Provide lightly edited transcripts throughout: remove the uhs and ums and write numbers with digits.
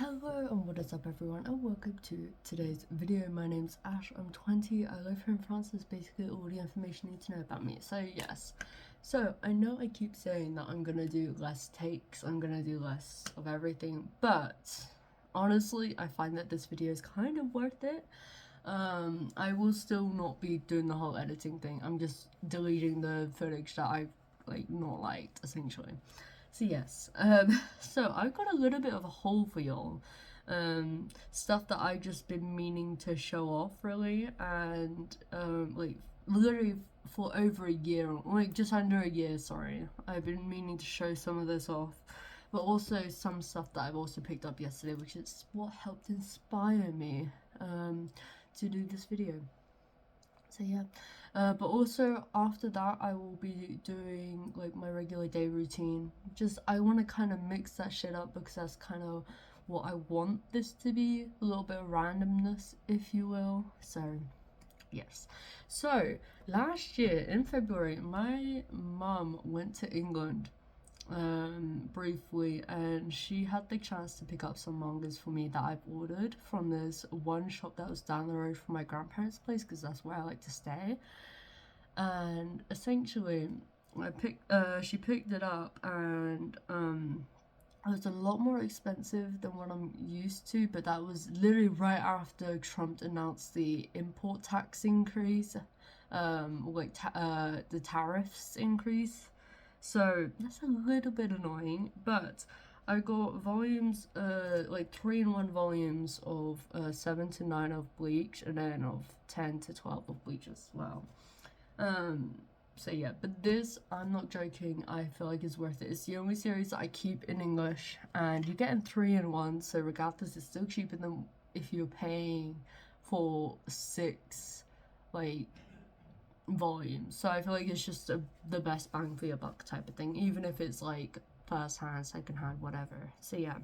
Hello and what is up everyone, and welcome to today's video. My name's Ash, I'm 20, I live here in France. That's basically all the information you need to know about me. So yes, so I know I keep saying that I'm gonna do less takes, I'm gonna do less of everything, but honestly I find that this video is kind of worth it. I will still not be doing the whole editing thing. I'm just deleting the footage that I've not liked, essentially. So yes, so I've got a little bit of a haul for y'all. Stuff that I've just been meaning to show off, really, and literally for over a year, like just under a year, sorry. I've been meaning to show some of this off, but also some stuff that I've also picked up yesterday, which is what helped inspire me to do this video. So yeah, but also after that I will be doing like my regular day routine. Just I want to kind of mix that shit up because that's kind of what I want this to be, a little bit of randomness, if you will. So yes, so last year in February my mum went to England briefly, and she had the chance to pick up some mangas for me that I've ordered from this one shop that was down the road from my grandparents' place, because that's where I like to stay. And essentially she picked it up, and it was a lot more expensive than what I'm used to, but that was literally right after Trump announced the import tax increase, the tariffs increase. So that's a little bit annoying, but I got volumes, like 3-in-1 volumes of 7 to 9 of Bleach, and then of 10 to 12 of Bleach as well. So yeah, but this, I'm not joking, I feel like it's worth it. It's the only series that I keep in English, and you're getting 3-in-1, so regardless, it's still cheaper than if you're paying for 6, like, volumes. So I feel like it's just the best bang for your buck type of thing, even if it's like first hand, second hand, whatever. So yeah,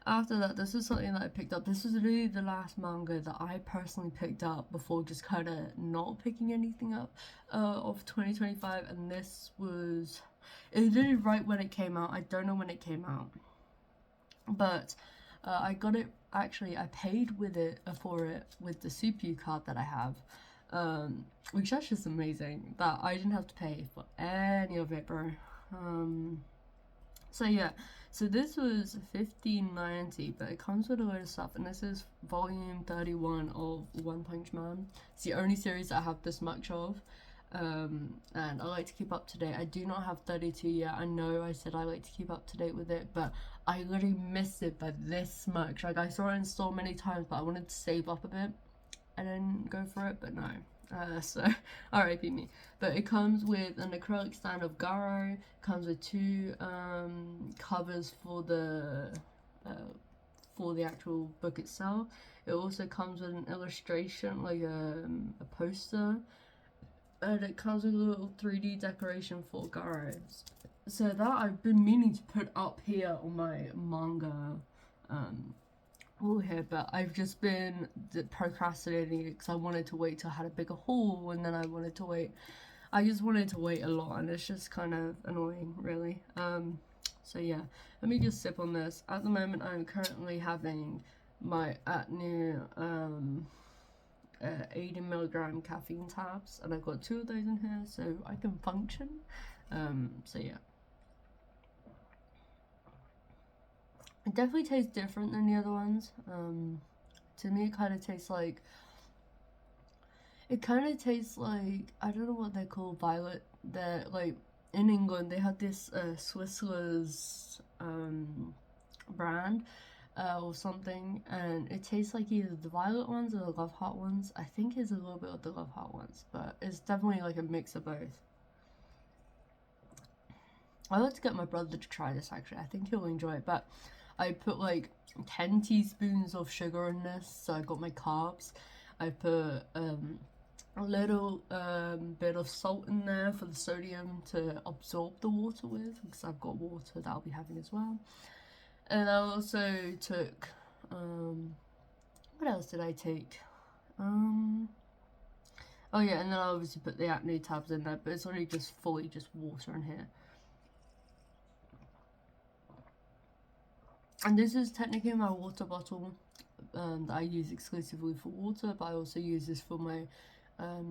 after that, this is something that I picked up. This was really the last manga that I personally picked up before just kind of not picking anything up of 2025, and this was, it was really right when it came out. I don't know when it came out, but I got it, actually I paid with it for it with the Super card that I have, which that's just amazing that I didn't have to pay for any of it, bro. So yeah, so this was $15.90, but it comes with a load of stuff, and this is volume 31 of One Punch Man. It's the only series I have this much of, and I like to keep up to date. I do not have 32 yet. I know I said I like to keep up to date with it, but I literally missed it by this much. Like, I saw it in store many times, but I wanted to save up a bit and then go for it, but no. So RIP me. But it comes with an acrylic stand of Garo, comes with 2 covers for the actual book itself. It also comes with an illustration, like a poster, and it comes with a little 3D decoration for Garo. So that I've been meaning to put up here on my manga haul here, but I've just been procrastinating it because I wanted to wait till I had a bigger haul, and then I just wanted to wait a lot, and it's just kind of annoying, really. So yeah, let me just sip on this. At the moment I'm currently having my Atnu 80mg caffeine tabs, and I've got 2 of those in here so I can function. So yeah, it definitely tastes different than the other ones. To me it kind of tastes like, I don't know what they call violet. They're like, in England they have this Swissler's brand or something, and it tastes like either the violet ones or the Love Heart ones. I think it's a little bit of the Love Heart ones, but it's definitely like a mix of both. I want to get my brother to try this, actually. I think he'll enjoy it, but I put like 10 teaspoons of sugar in this, so I got my carbs. I put a little bit of salt in there for the sodium to absorb the water with, because I've got water that I'll be having as well. And I also took, what else did I take? Oh yeah, and then I obviously put the Acne tabs in there, but it's already just fully just water in here. And this is technically my water bottle that I use exclusively for water, but I also use this for my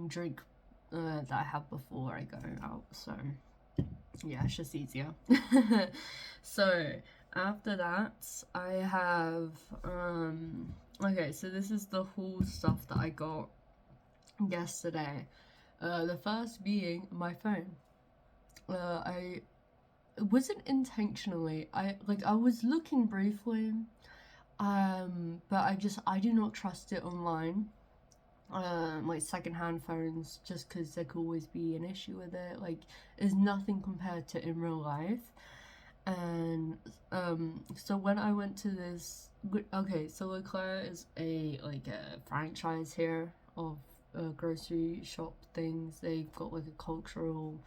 drink that I have before I go out. So yeah, it's just easier. So after that, I have okay, so this is the whole stuff that I got yesterday. The first being my phone. I It wasn't intentionally. I was looking briefly, but I do not trust it online. Like secondhand phones, just because there could always be an issue with it. Like, there's nothing compared to in real life. And so when I went to this, okay, so Leclerc is a franchise here of grocery shop things. They've got like a cultural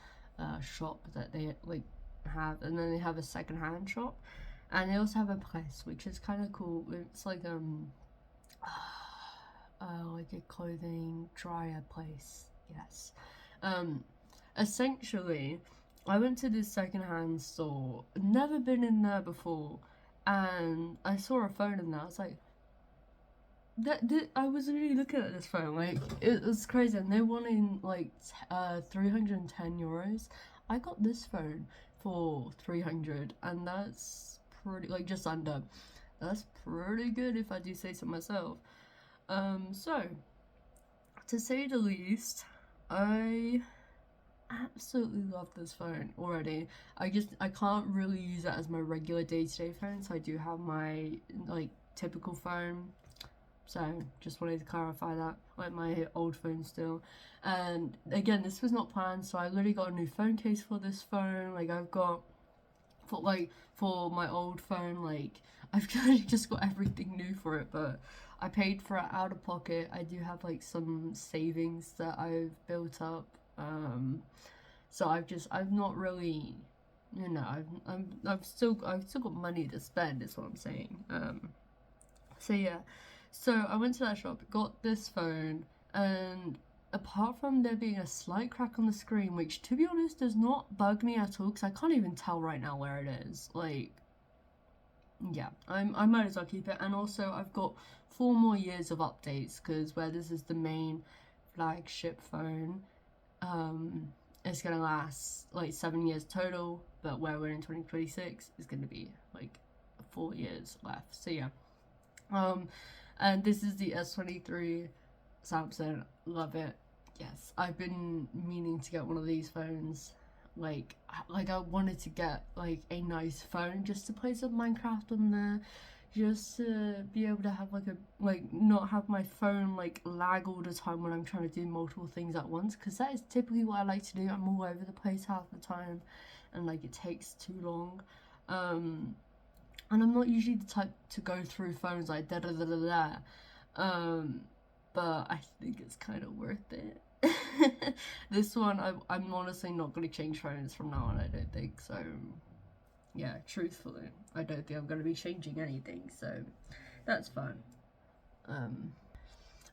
shop that they like have, and then they have a secondhand shop, and they also have a press, which is kind of cool. It's like like a clothing dryer place. Yes. Essentially, I went to this secondhand store, never been in there before, and I saw a phone in there. I was like, I was really looking at this phone, like, it was crazy, and they wanted like 310 euros. I got this phone for 300, and that's pretty, like, just under. That's pretty good if I do say so myself. So, to say the least, I absolutely love this phone already. I can't really use it as my regular day-to-day phone, so I do have my like typical phone. So just wanted to clarify that, like my old phone still. And again, this was not planned, so I literally got a new phone case for this phone. Like, I've got for my old phone, like, I've kind of just got everything new for it, but I paid for it out of pocket. I do have like some savings that I've built up. So I've not really, you know, I've still got money to spend, is what I'm saying. So yeah, so I went to that shop, got this phone, and apart from there being a slight crack on the screen, which to be honest does not bug me at all, because I can't even tell right now where it is. Like, yeah, I might as well keep it. And also I've got 4 more years of updates, because where this is the main flagship phone, it's gonna last like 7 years total, but where we're in 2026 is gonna be like 4 years left. So yeah, and this is the S23 Samsung. Love it. Yes, I've been meaning to get one of these phones. Like I wanted to get like a nice phone just to play some Minecraft on there, just to be able to have like not have my phone like lag all the time when I'm trying to do multiple things at once, because that is typically what I like to do. I'm all over the place half the time, and like it takes too long. And I'm not usually the type to go through phones like da da da da da. But I think it's kind of worth it. This one, I'm honestly not going to change phones from now on, I don't think. So, yeah, truthfully, I don't think I'm going to be changing anything. So, that's fun.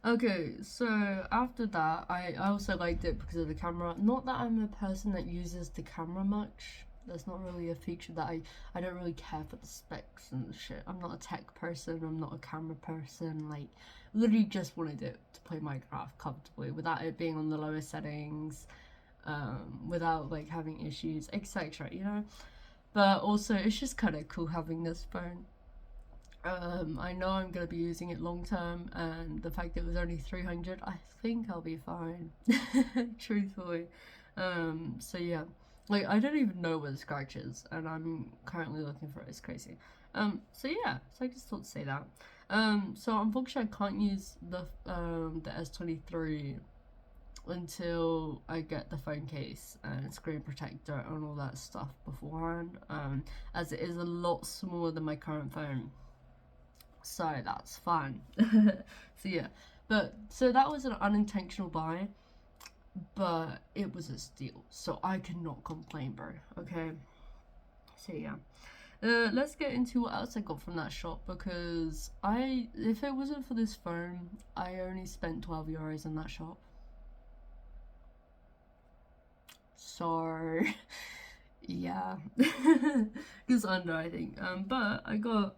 Okay, so after that, I also liked it because of the camera. Not that I'm a person that uses the camera much. That's not really a feature that I don't really care for the specs and shit. I'm not a tech person, I'm not a camera person. Like, literally just wanted it to play Minecraft comfortably without it being on the lower settings, without like having issues, etc., you know? But also, it's just kind of cool having this phone. I know I'm gonna be using it long term, and the fact that it was only 300, I think I'll be fine. Truthfully. So yeah, like, I don't even know where the scratch is, and I'm currently looking for it. It's crazy. So yeah, so I just thought to say that. So unfortunately, I can't use the S23 until I get the phone case and screen protector and all that stuff beforehand. As it is a lot smaller than my current phone. So that's fine. So yeah, but so that was an unintentional buy, but it was a steal, so I cannot complain, bro. Okay, so yeah, let's get into what else I got from that shop, because if it wasn't for this phone, I only spent 12 euros in that shop. So yeah, just under, I think. But I got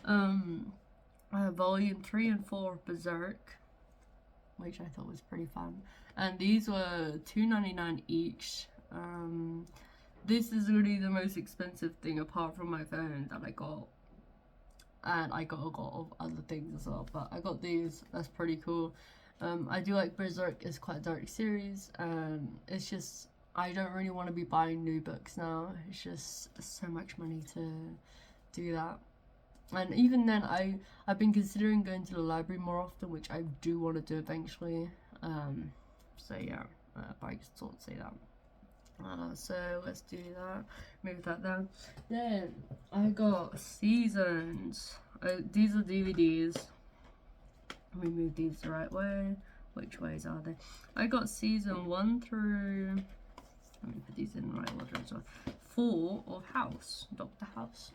volume 3 and 4 of Berserk, which I thought was pretty fun. And these were $2.99 each. This is really the most expensive thing apart from my phone that I got. And I got a lot of other things as well, but I got these. That's pretty cool. I do like Berserk. It's quite a dark series, and it's just, I don't really want to be buying new books now. It's just so much money to do that. And even then, I've been considering going to the library more often, which I do want to do eventually. So yeah, but I just thought to say that. So let's do that. Move that down. Then I got Seasons. These are DVDs. Let me move these the right way. Which ways are they? I got season 1 through. Let me put these in the right order as well. 4 of House, Doctor House.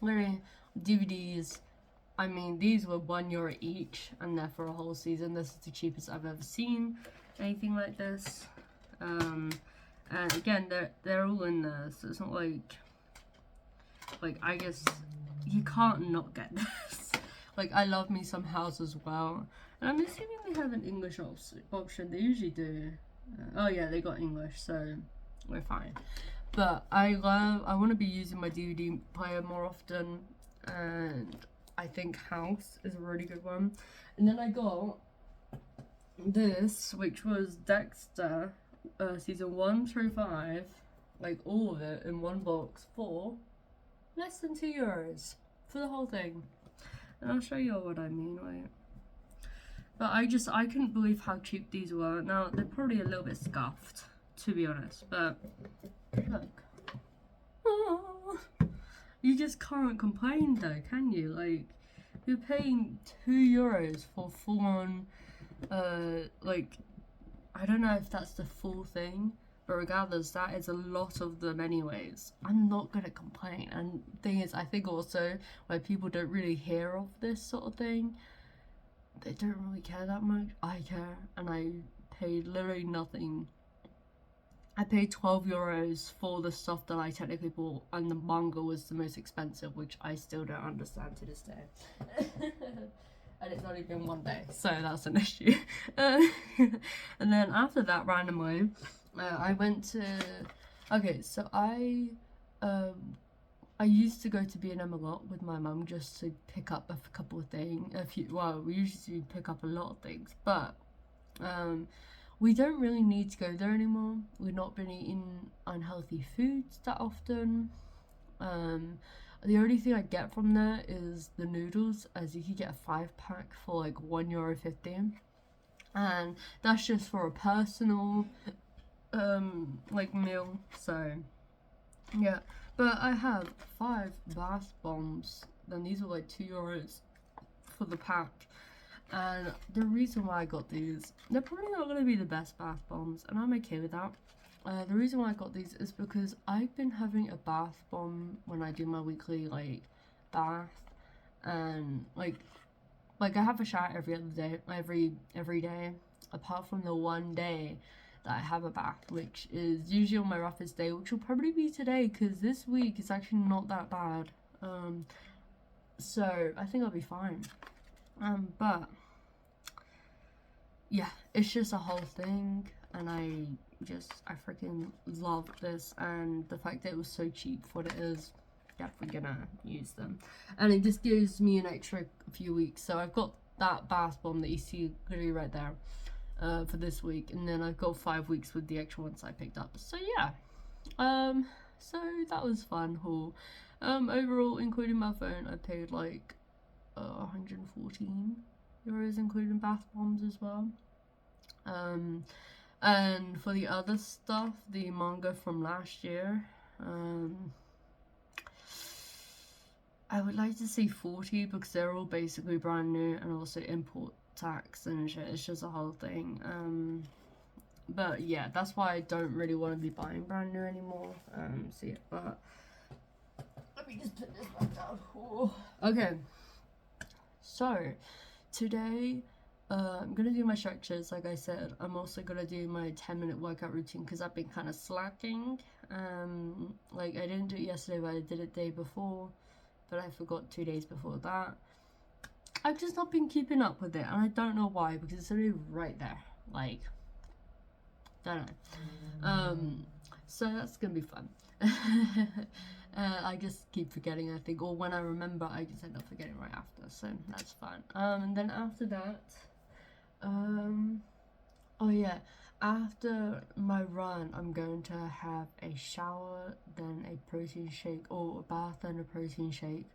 Literally, DVDs. I mean, these were €1 each, and they're for a whole season. This is the cheapest I've ever seen anything like this. And again, they're all in there, so it's not like I guess you can't not get this. Like, I love me some House as well, and I'm assuming they have an English option. They usually do. Oh yeah, they got English, so we're fine. But I want to be using my DVD player more often, and I think House is a really good one. And then I got this, which was Dexter, season 1 through 5, like all of it in one box for less than €2 for the whole thing. And I'll show you all what I mean, wait. But I couldn't believe how cheap these were. Now, they're probably a little bit scuffed, to be honest, but look. Oh, you just can't complain though, can you? Like, you're paying €2 for full-on, like, I don't know if that's the full thing, but regardless, that is a lot of them anyways. I'm not gonna complain. And thing is, I think also where people don't really hear of this sort of thing, they don't really care that much. I care, and I paid literally nothing. I paid €12 for the stuff that I technically bought, and the manga was the most expensive, which I still don't understand to this day. And it's only been 1 day, so that's an issue. And then after that, randomly, I went to. Okay, so I used to go to B&M a lot with my mum just to pick up a couple of things. Well, we usually pick up a lot of things, but we don't really need to go there anymore. We've not been eating unhealthy foods that often. The only thing I get from there is the noodles, as you can get a 5-pack for like €1.50, and that's just for a personal like meal. So yeah, but I have 5 bath bombs. Then these were like €2 for the pack. And the reason why I got these, they're probably not going to be the best bath bombs, and I'm okay with that. The reason why I got these is because I've been having a bath bomb when I do my weekly like bath, and like I have a shower every other day, every day, apart from the 1 day that I have a bath, which is usually on my roughest day, which will probably be today, because this week is actually not that bad. So I think I'll be fine. But yeah, it's just a whole thing, and I freaking love this, and the fact that it was so cheap for what it is, definitely gonna use them. And it just gives me an extra few weeks. So I've got that bath bomb that you see literally right there for this week, and then I've got 5 weeks with the extra ones I picked up. So yeah, so that was fun haul. Overall, including my phone, I paid like €114, including bath bombs as well. And for the other stuff, the manga from last year, I would like to say 40, because they're all basically brand new, and also import tax and shit. It's just a whole thing. But yeah, that's why I don't really want to be buying brand new anymore. So yeah, but let me just put this back down. Ooh. Okay, so today I'm gonna do my stretches. Like I said, I'm also gonna do my 10-minute workout routine, because I've been kind of slacking. Like, I didn't do it yesterday, but I did it the day before, but I forgot 2 days before that. I've just not been keeping up with it, and I don't know why, because it's already right there. Like, don't know. So that's gonna be fun. I just keep forgetting, I think, or when I remember, I just end up forgetting right after, so that's fine. And then after that, oh yeah, after my run, I'm going to have a shower, then a protein shake, or a bath, then a protein shake.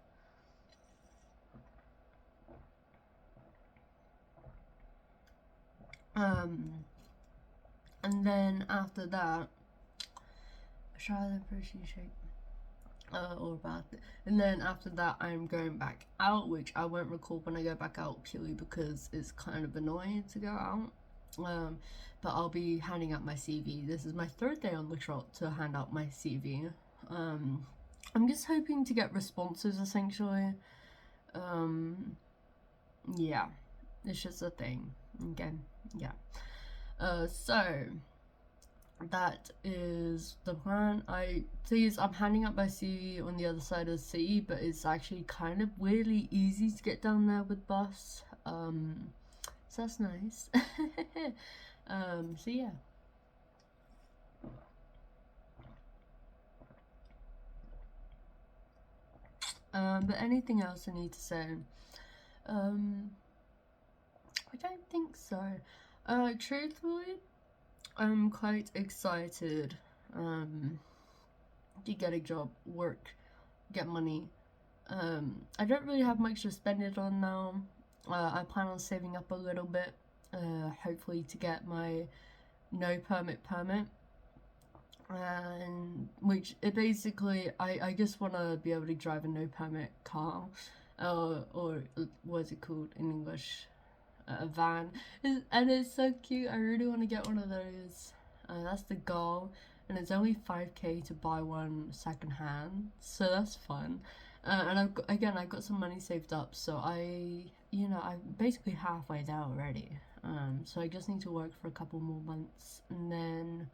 And then after that, shower, then protein shake. Or bath, and then after that I'm going back out, which I won't record when I go back out purely because it's kind of annoying to go out. But I'll be handing out my CV. This is my 3rd day on the trot to hand out my CV. I'm just hoping to get responses essentially. Yeah, it's just a thing. Again, yeah. So that is the plan. I'm handing up my CV on the other side of the city, but it's actually kind of weirdly easy to get down there with bus. So that's nice. So yeah. But anything else I need to say? I don't think so. Truthfully, I'm quite excited to get a job, work, get money. I don't really have much to spend it on now. I plan on saving up a little bit, hopefully to get my no permit, and which it basically, I just want to be able to drive a no permit car, or what's it called in English? A van. And it's so cute. I really want to get one of those. That's the goal, and it's only 5k to buy one secondhand, so that's fun. And I've got some money saved up, so I'm basically halfway there already. So I just need to work for a couple more months, and then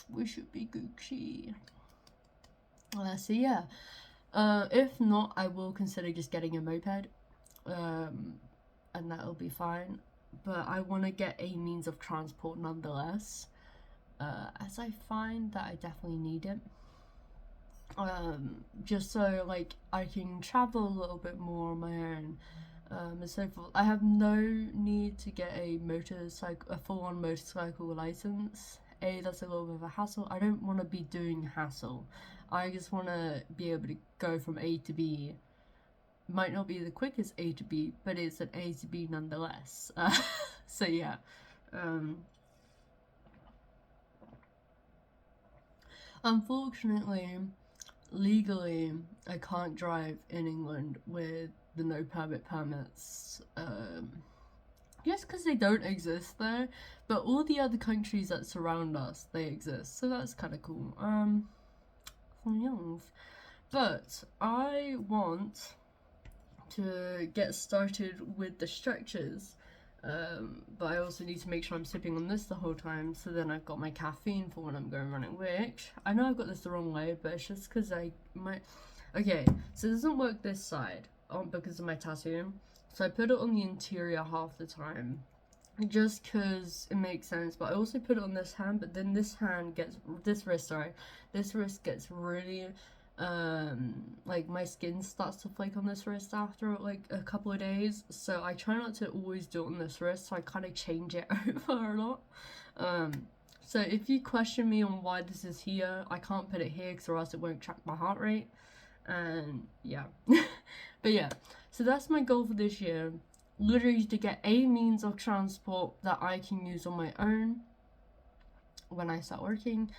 we should be Gucci. So yeah. If not, I will consider just getting a moped. And that'll be fine, but I want to get a means of transport nonetheless, as I find that I definitely need it, just so like I can travel a little bit more on my own, and so forth. I have no need to get a full-on motorcycle license. That's a little bit of a hassle. I don't want to be doing hassle. I just want to be able to go from A to B. Might not be the quickest A to B, but it's an A to B nonetheless. So yeah. Unfortunately, legally, I can't drive in England with the no permits. Just because they don't exist there, but all the other countries that surround us, they exist. So that's kind of cool. But I want to get started with the stretches, but I also need to make sure I'm sipping on this the whole time, so then I've got my caffeine for when I'm going running, which I know I've got this the wrong way, but it's just because okay, so it doesn't work this side because of my tattoo, so I put it on the interior half the time just because it makes sense, but I also put it on this hand, but then this wrist gets really like my skin starts to flake on this wrist after like a couple of days, so I try not to always do it on this wrist, so I kind of change it over a lot. So if you question me on why this is here, I can't put it here because or else it won't track my heart rate, and yeah. But yeah, so that's my goal for this year, literally to get a means of transport that I can use on my own when I start working,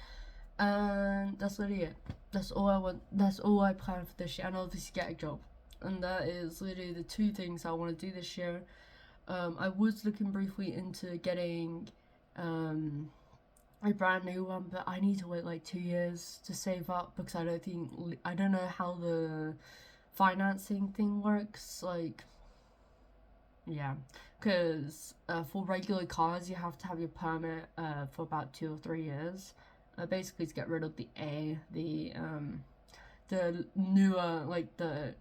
and that's literally it. That's all I want. That's all I plan for this year, and obviously get a job. And that is literally the 2 things I want to do this year. I was looking briefly into getting a brand new one, but I need to wait like 2 years to save up because I don't know how the financing thing works. Like, yeah, because for regular cars you have to have your permit for about 2 or 3 years. Basically to get rid of the newer, like the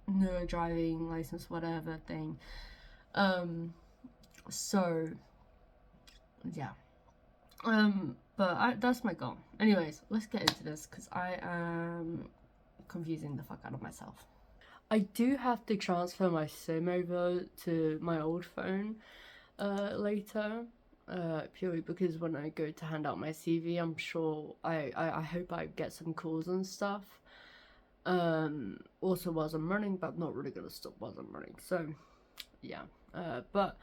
no driving license, whatever thing. So yeah. But that's my goal. Anyways, let's get into this because I am confusing the fuck out of myself. I do have to transfer my SIM over to my old phone later, purely because when I go to hand out my CV, I'm sure I hope I get some calls and stuff. Also whilst I'm running, but I'm not really gonna stop whilst I'm running. So yeah, but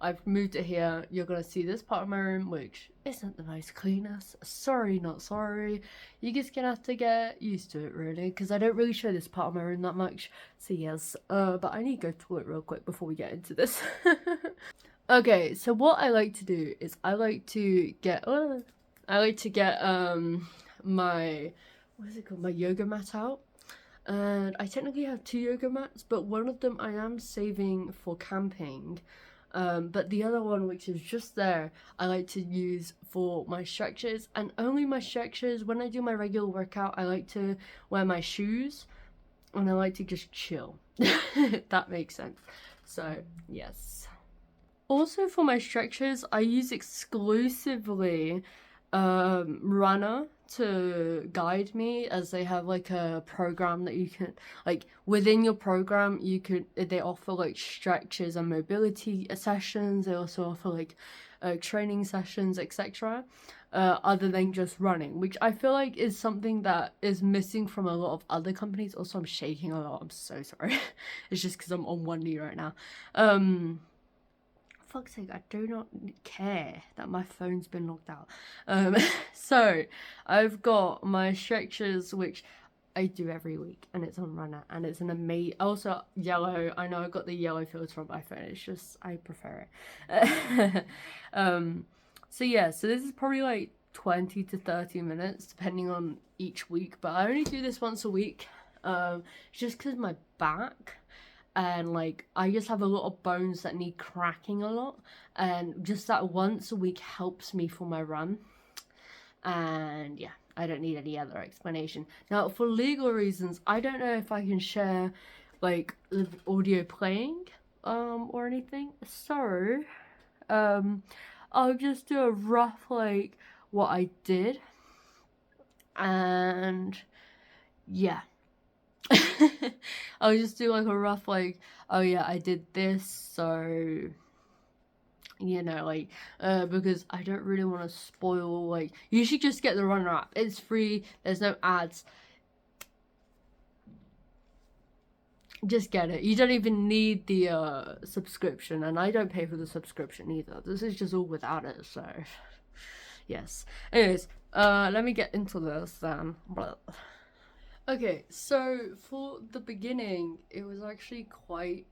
I've moved it here. You're gonna see this part of my room, which isn't the most cleanest. Sorry, not sorry. You're just gonna have to get used to it, really, because I don't really show this part of my room that much. So yes, but I need to go to the toilet real quick before we get into this. Okay, so what I like to do is I like to get my, what is it called, my yoga mat out. And I technically have 2 yoga mats, but one of them I am saving for camping. But the other one, which is just there, I like to use for my stretches, and only my stretches. When I do my regular workout, I like to wear my shoes and I like to just chill. That makes sense. So yes. Also for my stretches, I use exclusively Runner to guide me, as they have like a program that you can, like within your program they offer like stretches and mobility sessions. They also offer like training sessions, etc. Other than just running, which I feel like is something that is missing from a lot of other companies. Also, I'm shaking a lot, I'm so sorry. It's just because I'm on one knee right now. Fuck's sake, I do not care that my phone's been locked out. So I've got my stretches, which I do every week, and it's on Runner, and it's an amazing, also yellow. I know I got the yellow filter on my phone, it's just I prefer it. So yeah, so this is probably like 20 to 30 minutes depending on each week, but I only do this once a week, just because my back, and like I just have a lot of bones that need cracking a lot, and just that once a week helps me for my run. And yeah, I don't need any other explanation. Now for legal reasons, I don't know if I can share like the audio playing or anything, so I'll just do a rough like what I did, and yeah. I'll just do like a rough like, oh yeah, I did this, so you know, like because I don't really want to spoil. Like, you should just get the Runner app, it's free, there's no ads, just get it. You don't even need the subscription, and I don't pay for the subscription either. This is just all without it, so yes. Anyways, let me get into this then. Okay, so for the beginning, it was actually quite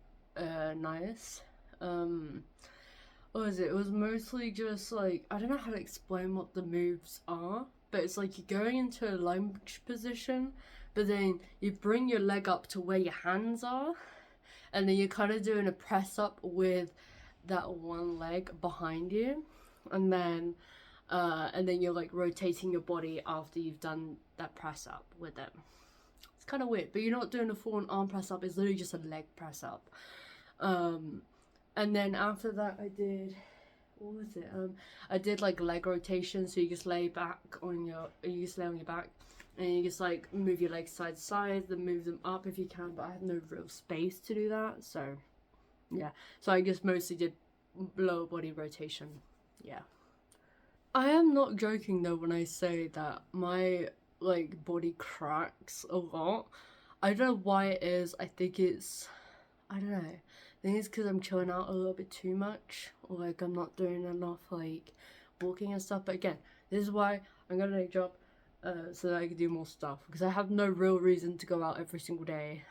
nice. What was it? It was mostly just like, I don't know how to explain what the moves are, but it's like you're going into a lunge position, but then you bring your leg up to where your hands are, and then you're kind of doing a press up with that one leg behind you, and then you're like rotating your body after you've done that press up with it. Kind of weird, but you're not doing a full-on arm press up, it's literally just a leg press up. And then after that I did, what was it, I did like leg rotation, so you just lay back on your, you just lay on your back and you just like move your legs side to side, then move them up if you can, but I have no real space to do that, so yeah. So I just mostly did lower body rotation. Yeah, I am not joking though when I say that my like body cracks a lot. I don't know why it is. I think it's, I don't know, I think it's because I'm chilling out a little bit too much, or like I'm not doing enough like walking and stuff. But again, this is why I'm gonna take a job, so that I can do more stuff, because I have no real reason to go out every single day.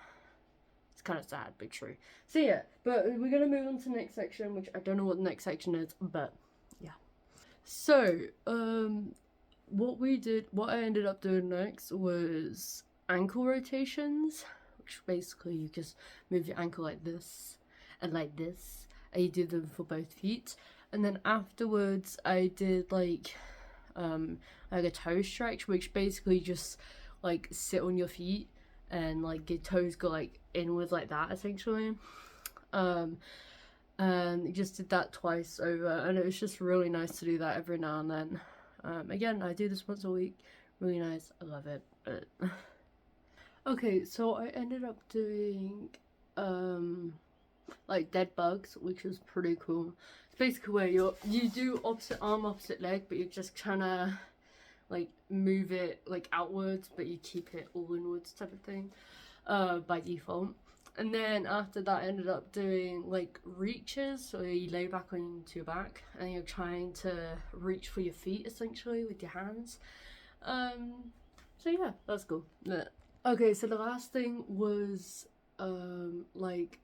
It's kind of sad but true. So yeah, but we're gonna move on to the next section, which I don't know what the next section is, but yeah. So what I ended up doing next was ankle rotations, which basically you just move your ankle like this and like this, and you do them for both feet. And then afterwards I did like a toe stretch, which basically just like sit on your feet and like your toes go like inwards like that essentially. And just did that twice over, and it was just really nice to do that every now and then. Again, I do this once a week, really nice, I love it. But okay, so I ended up doing like dead bugs, which was pretty cool. It's basically where you do opposite arm, opposite leg, but you're just trying to like move it like outwards, but you keep it all inwards type of thing by default. And then after that, I ended up doing like reaches, so you lay back onto your back and you're trying to reach for your feet essentially with your hands. So yeah, that's cool. Okay, so the last thing was like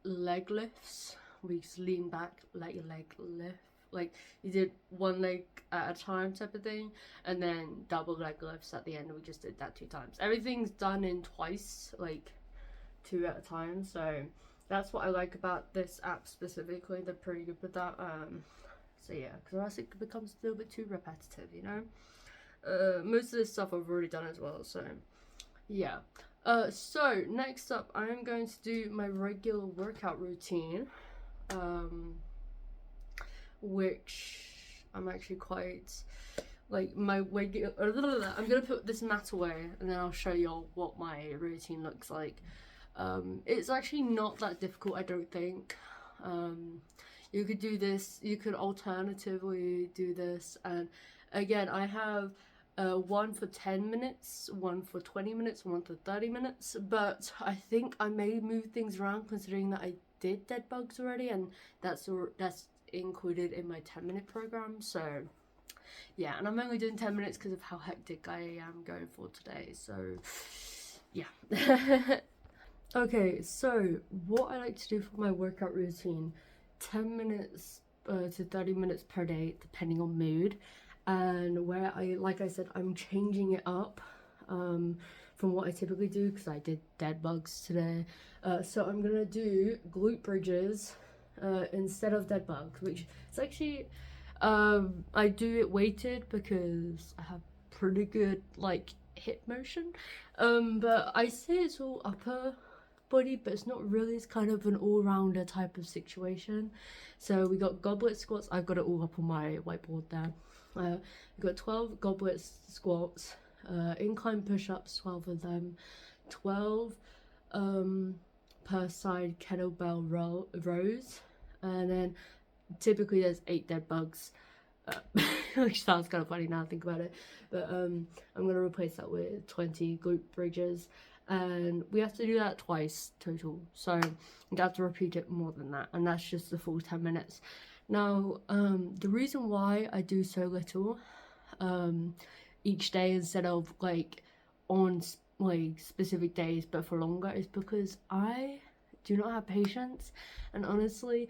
leg lifts. We just lean back, let your leg lift. Like you did one leg at a time type of thing, and then double leg lifts at the end. We just did that 2 times. Everything's done in twice, like 2 at a time. So that's what I like about this app specifically. They're pretty good with that. So yeah, because else it becomes a little bit too repetitive, you know. Most of this stuff I've already done as well. So yeah. So next up, I am going to do my regular workout routine, which I'm actually quite like my regular. I'm gonna put this mat away, and then I'll show y'all what my routine looks like. It's actually not that difficult, I don't think. You could do this. You could alternatively do this, and again, I have one for 10 minutes, one for 20 minutes, one for 30 minutes, but I think I may move things around considering that I did dead bugs already, and that's included in my 10-minute program. So yeah, and I'm only doing 10 minutes because of how hectic I am going for today, so yeah. Okay, so what I like to do for my workout routine, 10 minutes to 30 minutes per day depending on mood. And where like I said, I'm changing it up from what I typically do because I did dead bugs today. So I'm gonna do glute bridges instead of dead bugs, which is actually I do it weighted because I have pretty good like hip motion. But I say it's all upper body, but it's not really. It's kind of an all-rounder type of situation. So we got goblet squats. I've got it all up on my whiteboard there. We've got 12 goblet squats, incline push-ups, 12 of them, 12 per side kettlebell rows, and then typically there's 8 dead bugs, which sounds kind of funny now I think about it, but I'm going to replace that with 20 glute bridges, and we have to do that twice total, so you have to repeat it more than that, and that's just the full 10 minutes. Now, the reason why I do so little each day instead of like on like specific days but for longer is because I do not have patience, and honestly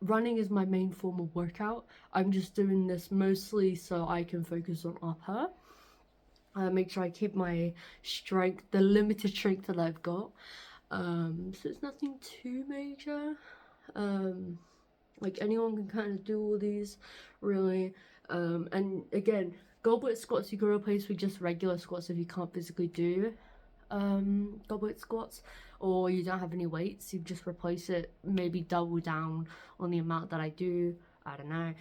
running is my main form of workout. I'm just doing this mostly so I can focus on upper, make sure I keep my strength, the limited strength that I've got, so it's nothing too major. Like anyone can kind of do all these really, and again, goblet squats you can replace with just regular squats if you can't physically do goblet squats, or you don't have any weights. You just replace it, maybe double down on the amount that I do, I don't know.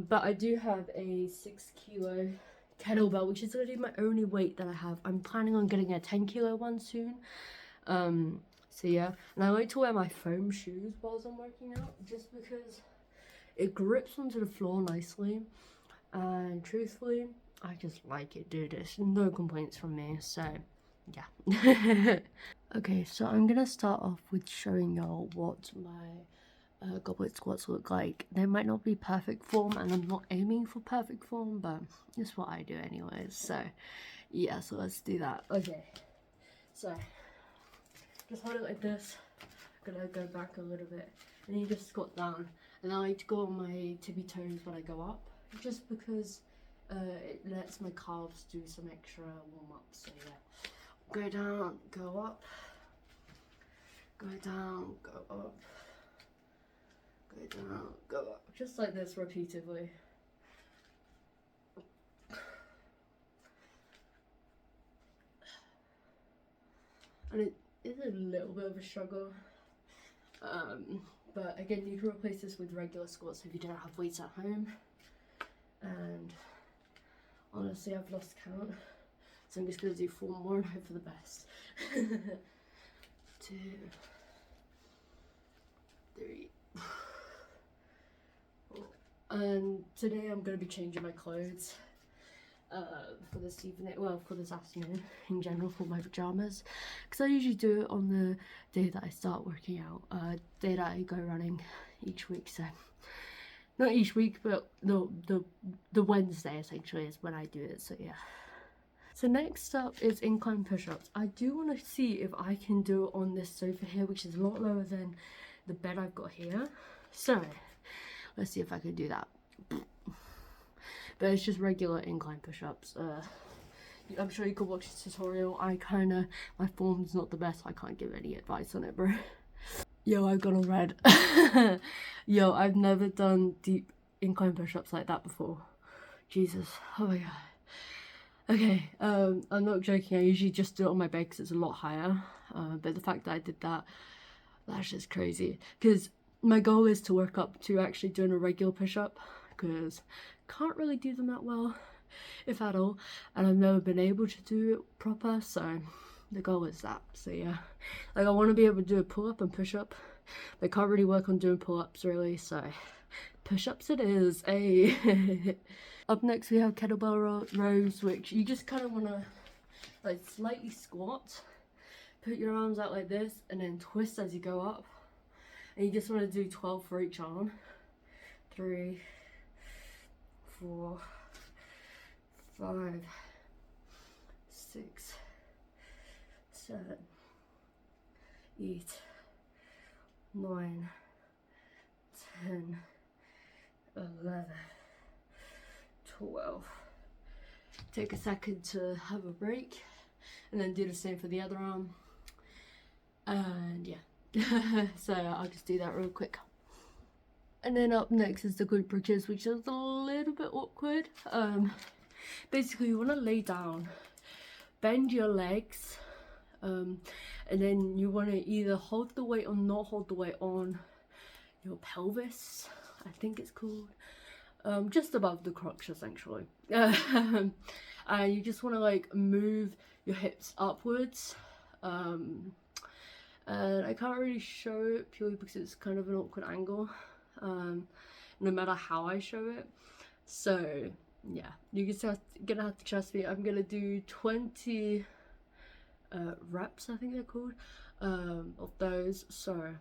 But I do have a 6 kilo kettlebell, which is already my only weight that I have. I'm planning on getting a 10 kilo one soon. So yeah, and I like to wear my foam shoes while I'm working out, just because it grips onto the floor nicely, and truthfully, I just like it, dude. There's no complaints from me, so yeah. Okay, so I'm gonna start off with showing y'all what my goblet squats look like. They might not be perfect form, and I'm not aiming for perfect form, but it's what I do anyways, so yeah, so let's do that. Okay, so just hold it like this. I'm gonna go back a little bit, and then you just squat down. And I like to go on my tippy toes when I go up, just because it lets my calves do some extra warm up. So yeah, go down, go up, go down, go up, go down, go up, just like this repeatedly. And it is a little bit of a struggle. But again, you can replace this with regular squats if you don't have weights at home. And honestly, I've lost count, so I'm just gonna do 4 more and hope for the best. 2, 3, 4. And today I'm gonna be changing my clothes for this evening, well, for this afternoon in general, for my pajamas, because I usually do it on the day that I start working out, day that I go running each week. So not each week, but the Wednesday essentially is when I do it. So yeah. So next up is incline push-ups. I do want to see if I can do it on this sofa here, which is a lot lower than the bed I've got here. So let's see if I can do that. But it's just regular incline push-ups. I'm sure you could watch this tutorial. My form's not the best. I can't give any advice on it, bro. Yo, I've gone all red. Yo, I've never done deep incline push-ups like that before. Jesus, oh my god. Okay, I'm not joking. I usually just do it on my bed because it's a lot higher. But the fact that I did that, that's just crazy. Because my goal is to work up to actually doing a regular push-up, because can't really do them that well, if at all, and I've never been able to do it proper, so the goal is that. So yeah, like I want to be able to do a pull-up and push-up, but I can't really work on doing pull-ups really, so push-ups it is. Up next we have kettlebell rows, which you just kind of want to like slightly squat, put your arms out like this, and then twist as you go up, and you just want to do 12 for each arm. 3, 4, 5, 6, 7, 8, 9, 10, 11, 12. Take a second to have a break, and then do the same for the other arm. And yeah, so I'll just do that real quick. And then up next is the glute bridges, which is a little bit awkward. Basically you want to lay down, bend your legs, and then you want to either hold the weight or not hold the weight on your pelvis, I think it's called, just above the crotch essentially. And you just want to like move your hips upwards. And I can't really show it purely because it's kind of an awkward angle, no matter how I show it. So yeah, you're gonna have to trust me. I'm gonna do 20 reps, I think they're called, of those. So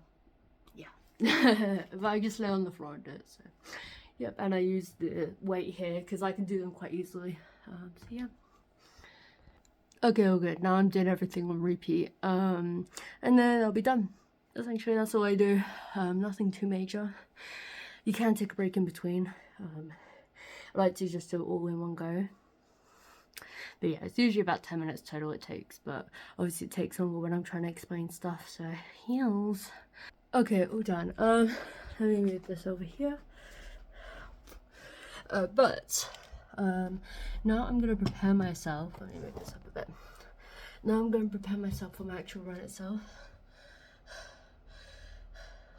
yeah, but I just lay on the floor and do it. So yep, and I use the weight here because I can do them quite easily. So yeah. Okay, all good. Now I'm doing everything on repeat, and then I'll be done. Essentially, that's all I do. Nothing too major. You can take a break in between. I like to just do it all in one go. But yeah, it's usually about 10 minutes total it takes, but obviously it takes longer when I'm trying to explain stuff, so heels. Okay, all done. Let me move this over here. Now I'm gonna prepare myself. Let me move this up a bit. Now I'm gonna prepare myself for my actual run itself.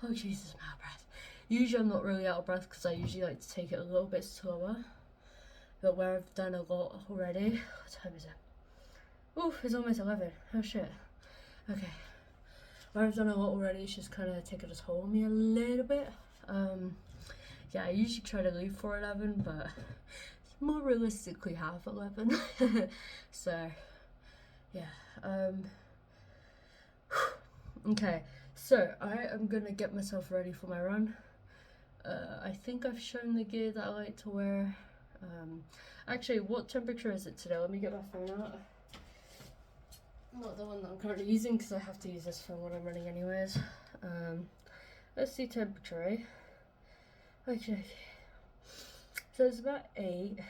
Oh Jesus, I'm out of breath. Usually I'm not really out of breath because I usually like to take it a little bit slower. But where I've done a lot already, what time is it? Oof, it's almost 11. Oh shit. Okay. Where I've done a lot already, it's just kind of taken a toll on me a little bit. Yeah, I usually try to leave for 11, but it's more realistically half 11. So, yeah. Okay, so I am gonna get myself ready for my run. I think I've shown the gear that I like to wear. Actually, what temperature is it today? Let me get my phone out. Not the one that I'm currently using because I have to use this phone when I'm running anyways. Let's see temperature, eh? Okay, so it's about 8.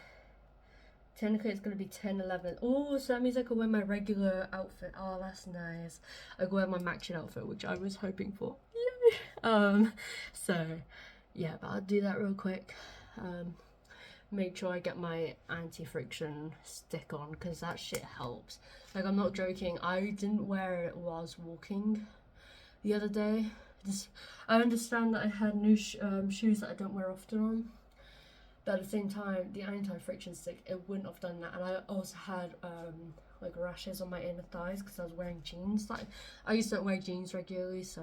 Technically it's going to be 10, 11. Oh, so that means I can wear my regular outfit. Oh, that's nice. I can wear my matching outfit, which I was hoping for. Yay! So, yeah, but I'll do that real quick. make sure I get my anti-friction stick on, because that shit helps. Like, I'm not joking, I didn't wear it while I was walking the other day. I understand that I had new shoes that I don't wear often on, but at the same time, the anti-friction stick, it wouldn't have done that. And I also had like rashes on my inner thighs because I was wearing jeans. Like, I used to wear jeans regularly, so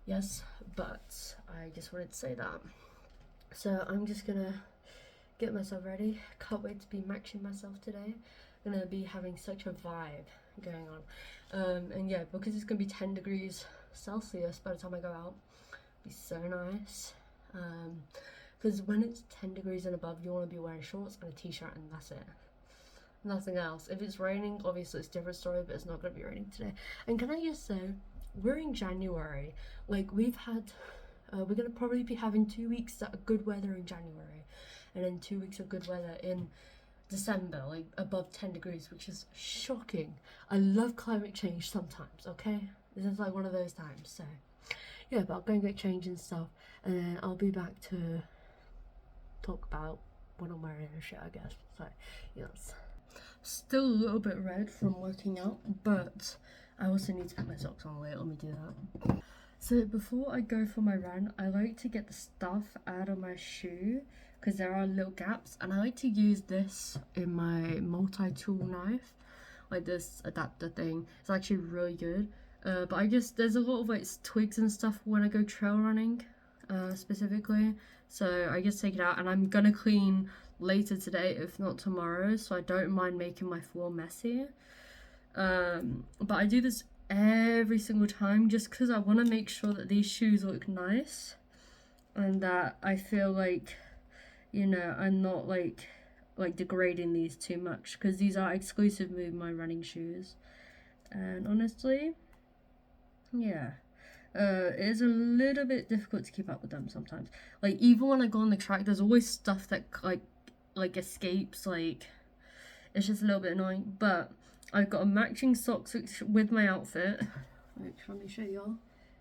yes, but I just wanted to say that. So I'm just gonna get myself ready. Can't wait to be matching myself today. I'm gonna be having such a vibe going on. And yeah, because it's gonna be 10 degrees Celsius by the time I go out, it'll be so nice. Because when it's 10 degrees and above, you want to be wearing shorts and a t-shirt, and that's it. Nothing else. If it's raining, obviously it's a different story, but it's not going to be raining today. And can I just say, we're in January. Like, we've had, we're going to probably be having 2 weeks of good weather in January, and then 2 weeks of good weather in December, like above 10 degrees, which is shocking. I love climate change sometimes, okay? This is like one of those times, so yeah, but I'll go and get changed and stuff, and then I'll be back to talk about what I'm wearing and shit, I guess. So yes, still a little bit red from working out, but I also need to put my socks on. Wait, let me do that. So before I go for my run, I like to get the stuff out of my shoe because there are little gaps, and I like to use this in my multi-tool knife, like this adapter thing. It's actually really good. But I guess there's a lot of like twigs and stuff when I go trail running, specifically. So I just take it out, and I'm gonna clean later today, if not tomorrow. So I don't mind making my floor messy. But I do this every single time just because I want to make sure that these shoes look nice, and that I feel like, you know, I'm not like degrading these too much, because these are exclusive my running shoes, and honestly, yeah, it is a little bit difficult to keep up with them sometimes. Like, even when I go on the track, there's always stuff that like escapes. Like, it's just a little bit annoying. But I've got a matching socks with my outfit, which, let me show y'all.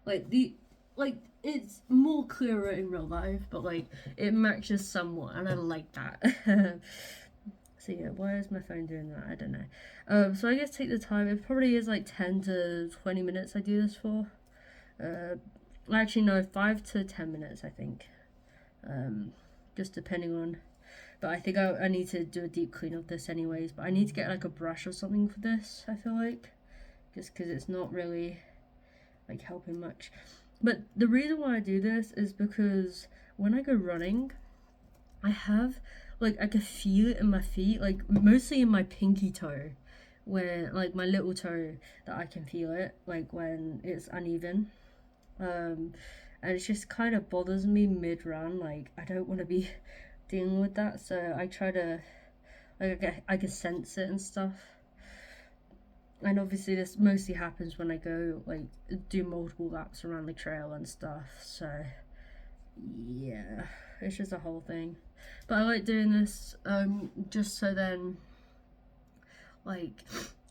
Like it's more clearer in real life, but like it matches somewhat, and I like that. So yeah, why is my phone doing that? I don't know. So I guess take the time. It probably is like 10 to 20 minutes I do this for. Actually no, 5 to 10 minutes I think. Just depending on. But I think I need to do a deep clean of this anyways. But I need to get like a brush or something for this, I feel like. Just because it's not really like helping much. But the reason why I do this is because when I go running, I have, like, I can feel it in my feet, like, mostly in my pinky toe, where, like, my little toe, that I can feel it, like, when it's uneven, and it just kind of bothers me mid-run. Like, I don't want to be dealing with that, so I try to, like, I can sense it and stuff. And obviously this mostly happens when I go, like, do multiple laps around the trail and stuff, so yeah, it's just a whole thing. But I like doing this, just so then, like,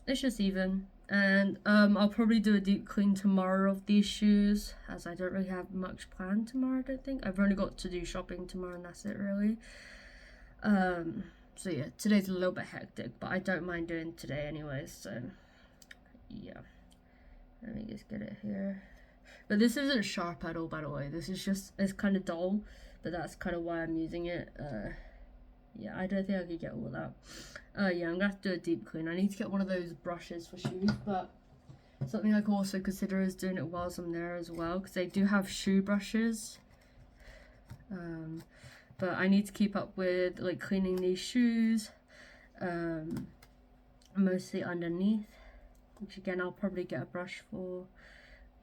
it's just even. And I'll probably do a deep clean tomorrow of these shoes, as I don't really have much planned tomorrow, I don't think. I've only got to do shopping tomorrow, and that's it, really. So yeah, today's a little bit hectic, but I don't mind doing today anyways, so yeah. Let me just get it here. But this isn't sharp at all, by the way. This is just, it's kind of dull, but that's kind of why I'm using it. Yeah, I don't think I could get all of that. Yeah, I'm gonna have to do a deep clean. I need to get one of those brushes for shoes, but something I can also consider is doing it whilst I'm there as well, because they do have shoe brushes. But I need to keep up with, like, cleaning these shoes, mostly underneath, which again I'll probably get a brush for,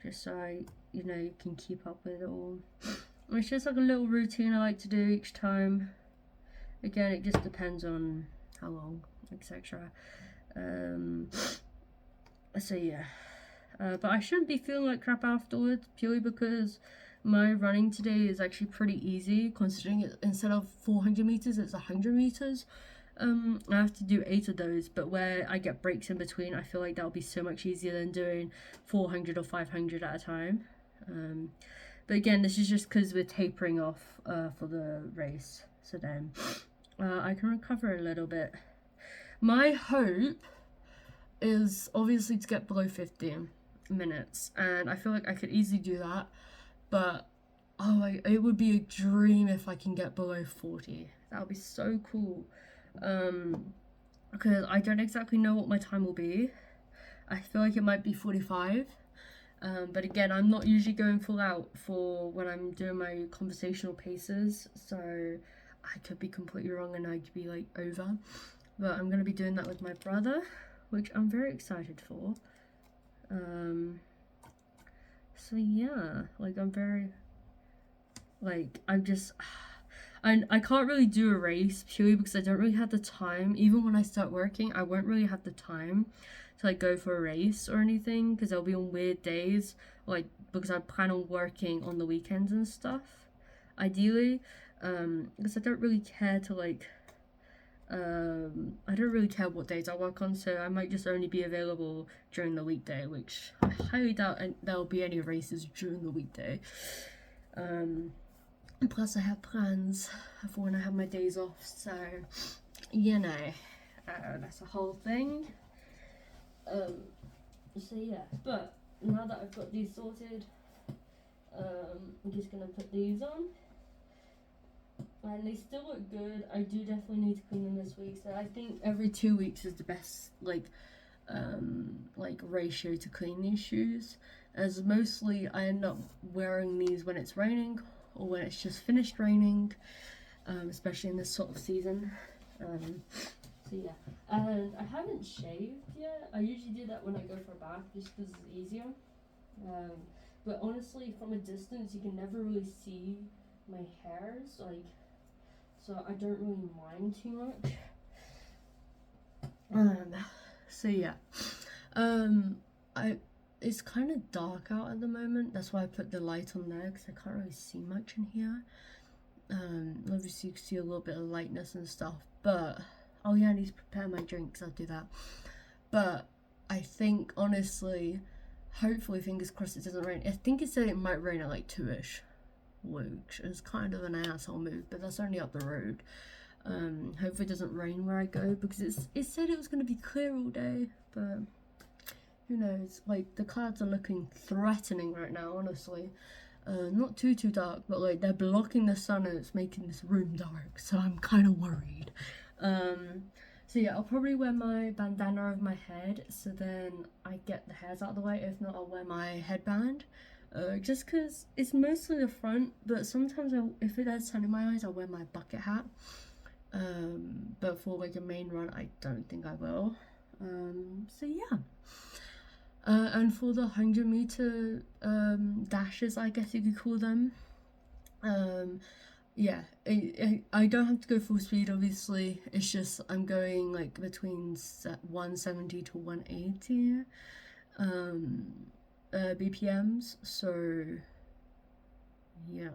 just so I, you know, can keep up with it all. It's just like a little routine I like to do each time. Again, it just depends on how long, etc. So yeah, but I shouldn't be feeling like crap afterwards, purely because my running today is actually pretty easy, considering it, instead of 400 meters it's 100 meters. I have to do 8 of those, but where I get breaks in between, I feel like that'll be so much easier than doing 400 or 500 at a time. But again, this is just because we're tapering off for the race, so then I can recover a little bit. My hope is obviously to get below 15 minutes, and I feel like I could easily do that, but it would be a dream if I can get below 40. That would be so cool. Because I don't exactly know what my time will be. I feel like it might be 45. But again, I'm not usually going full out for when I'm doing my conversational paces, so I could be completely wrong and I could be like over. But I'm going to be doing that with my brother, which I'm very excited for. So yeah, like I'm very, like I can't really do a race purely because I don't really have the time. Even when I start working, I won't really have the time to like go for a race or anything because I'll be on weird days, like because I plan on working on the weekends and stuff, ideally, because I don't really care to like I don't really care what days I work on, so I might just only be available during the weekday, which I highly doubt there'll be any races during the weekday. Plus I have plans for when I have my days off, so you know, that's a whole thing. So yeah, but now that I've got these sorted, I'm just gonna put these on, and they still look good. I do definitely need to clean them this week, so I think every 2 weeks is the best like ratio to clean these shoes, as mostly I end up wearing these when it's raining or when it's just finished raining, especially in this sort of season. So yeah, and I haven't shaved yet. I usually do that when I go for a bath just because it's easier. But honestly, from a distance, you can never really see my hairs, like, so I don't really mind too much. So yeah, it's kind of dark out at the moment. That's why I put the light on there because I can't really see much in here. Obviously you can see a little bit of lightness and stuff, but oh yeah, I need to prepare my drinks. I'll do that. But I think honestly, hopefully, fingers crossed, it doesn't rain. I think it said it might rain at like 2ish, which is kind of an asshole move, but that's only up the road. Hopefully it doesn't rain where I go because it said it was going to be clear all day, but who knows. Like the clouds are looking threatening right now, honestly. Not too dark, but like they're blocking the sun and it's making this room dark, so I'm kind of worried. So yeah, I'll probably wear my bandana over my head so then I get the hairs out of the way. If not, I'll wear my headband, just because it's mostly the front, but sometimes if it has sun in my eyes, I'll wear my bucket hat. But for like a main run, I don't think I will. So yeah. And for the 100-meter dashes, I guess you could call them, yeah, I don't have to go full speed, obviously. It's just I'm going like between 170 to 180 BPMs, so yeah.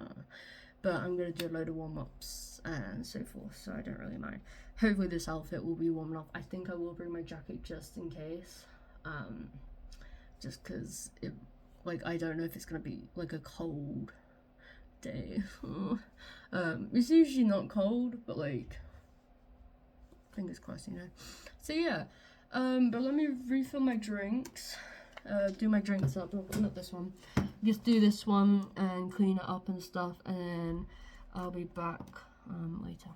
But I'm gonna do a load of warm-ups and so forth, so I don't really mind. Hopefully this outfit will be warm enough. I think I will bring my jacket just in case, just because I don't know if it's gonna be like a cold day. It's usually not cold, but like fingers crossed, you know. So yeah, but let me refill my drinks, do my drinks up, not this one, just do this one and clean it up and stuff, and then I'll be back later.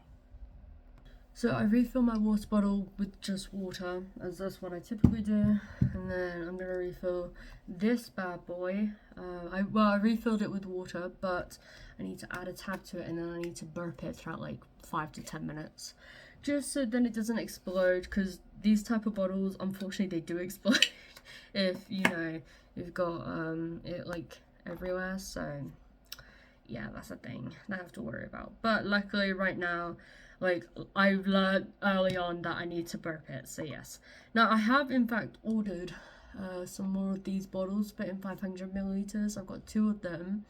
So I refill my water bottle with just water, as that's what I typically do, and then I'm gonna refill this bad boy. I refilled it with water, but I need to add a tab to it, and then I need to burp it throughout like 5 to 10 minutes, just so then it doesn't explode, because these type of bottles, unfortunately, they do explode if you know you've got it like everywhere. So yeah, that's a thing that I have to worry about. But luckily right now, like I've learned early on that I need to burp it, so yes. Now I have in fact ordered some more of these bottles, but in 500 milliliters. I've got 2 of them.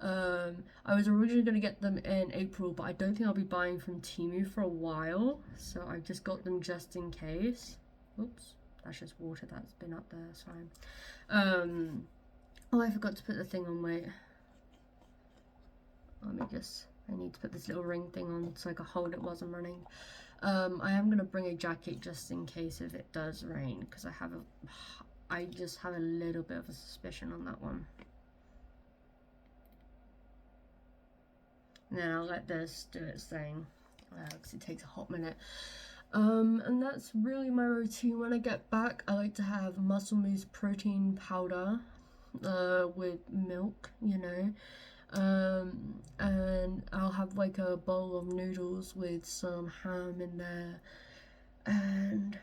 I was originally going to get them in April, but I don't think I'll be buying from Temu for a while, so I just got them just in case. Oops, that's just water that's been up there, it's fine. Oh, I forgot to put the thing on, wait. Let me just I need to put this little ring thing on so I can hold it whilst I'm running. I am gonna bring a jacket just in case if it does rain, because I just have a little bit of a suspicion on that one. And then I'll let this do its thing, because it takes a hot minute. And that's really my routine when I get back. I like to have Muscle Mousse protein powder with milk, you know. And I'll have like a bowl of noodles with some ham in there. And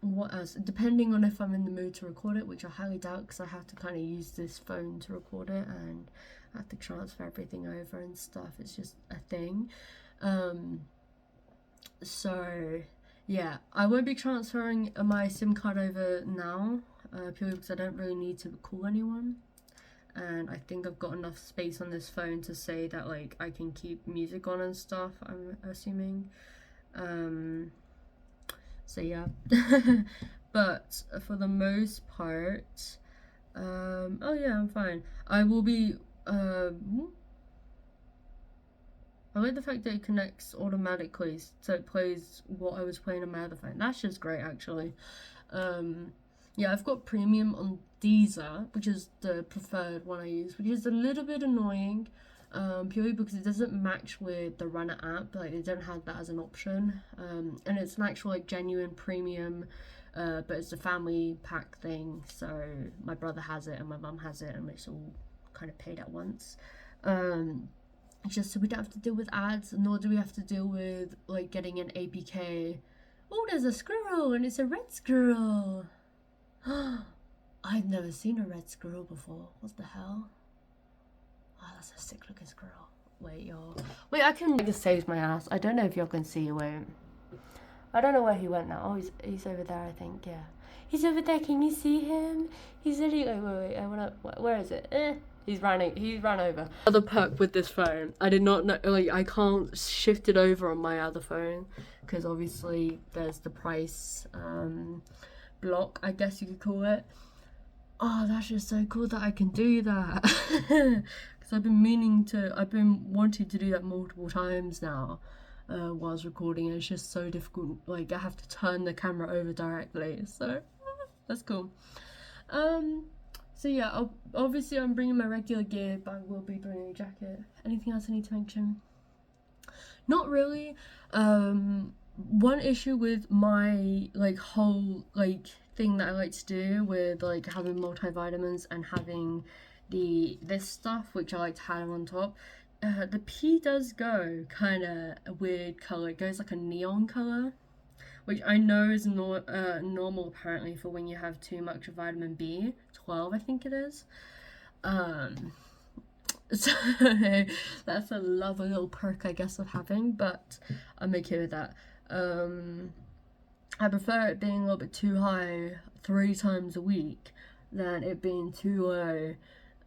what else? Depending on if I'm in the mood to record it, which I highly doubt, because I have to kind of use this phone to record it, and I have to transfer everything over and stuff. It's just a thing. So yeah, I won't be transferring my SIM card over now, purely because I don't really need to call anyone, and I think I've got enough space on this phone to say that like I can keep music on and stuff, I'm assuming. So yeah. But for the most part, oh yeah, I'm fine. I will be I like the fact that it connects automatically, so it plays what I was playing on my other phone. That's just great, actually. Yeah, I've got premium on Deezer, which is the preferred one I use, which is a little bit annoying, purely because it doesn't match with the Runner app. Like, they don't have that as an option, and it's an actual like genuine premium, but it's a family pack thing. So my brother has it and my mum has it, and it's all kind of paid at once. Just so we don't have to deal with ads, nor do we have to deal with like getting an APK. Oh, there's a squirrel, and it's a red squirrel. I've never seen a red squirrel before. What the hell? Oh, that's a sick looking squirrel. Wait, y'all. Wait, I can save my ass. I don't know if y'all can see. Wait. I don't know where he went now. Oh, he's over there, I think. Yeah. He's over there. Can you see him? He's really. Wait. I wanna. Where is it? He's running. He ran over. Other perk with this phone, I did not know. Like, I can't shift it over on my other phone because obviously there's the price block, I guess you could call it. Oh, that's just so cool that I can do that. Because I've been wanting to do that multiple times now whilst recording. And it's just so difficult. Like, I have to turn the camera over directly. So that's cool. So yeah, obviously I'm bringing my regular gear, but I will be bringing a jacket. Anything else I need to mention? Not really. One issue with my like whole like thing that I like to do with like having multivitamins and having this stuff which I like to have on top, the pee does go kind of a weird color. It goes like a neon color, which I know is normal apparently for when you have too much of vitamin B12, I think it is. So that's a lovely little perk, I guess, of having, but I'm okay with that. I prefer it being a little bit too high 3 times a week than it being too low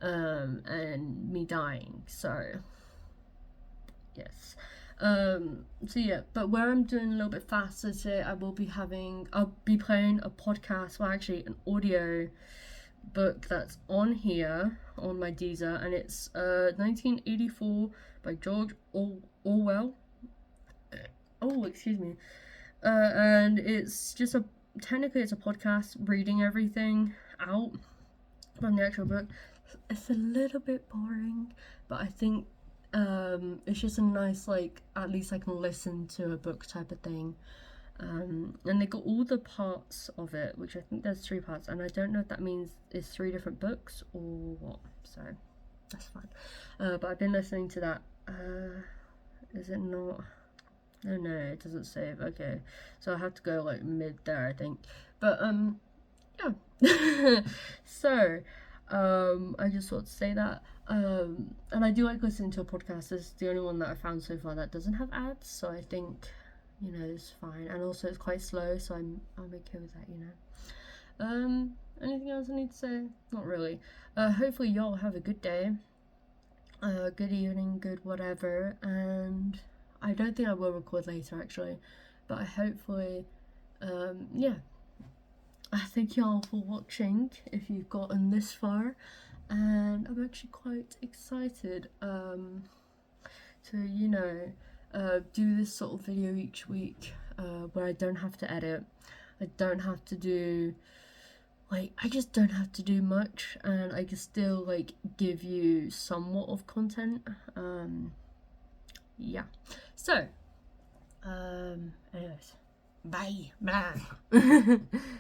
and me dying. So yes. So yeah, but where I'm doing a little bit faster today, I'll be playing a podcast, well actually an audio book that's on here on my Deezer, and it's 1984 by George Orwell. Oh, excuse me. And it's just technically it's a podcast reading everything out from the actual book. It's a little bit boring, but I think it's just a nice, like, at least I can listen to a book type of thing. And they got all the parts of it, which I think there's 3 parts, and I don't know if that means it's 3 different books or what, so that's fine. But I've been listening to that. Is it not? No, it doesn't save. Okay, so I have to go like mid there, I think. But yeah. So I just thought to say that. And I do like listening to a podcast. It's the only one that I found so far that doesn't have ads, so I think, you know, it's fine. And also it's quite slow, so I'm okay with that, you know. Anything else I need to say? Not really. Hopefully y'all have a good day, good evening, good whatever, and I don't think I will record later actually, but I hopefully, yeah. I thank y'all for watching if you've gotten this far, and I'm actually quite excited to, you know, do this sort of video each week, where I don't have to edit, I don't have to do, like, I just don't have to do much, and I can still, like, give you somewhat of content. Yeah, so anyways, bye. Blah.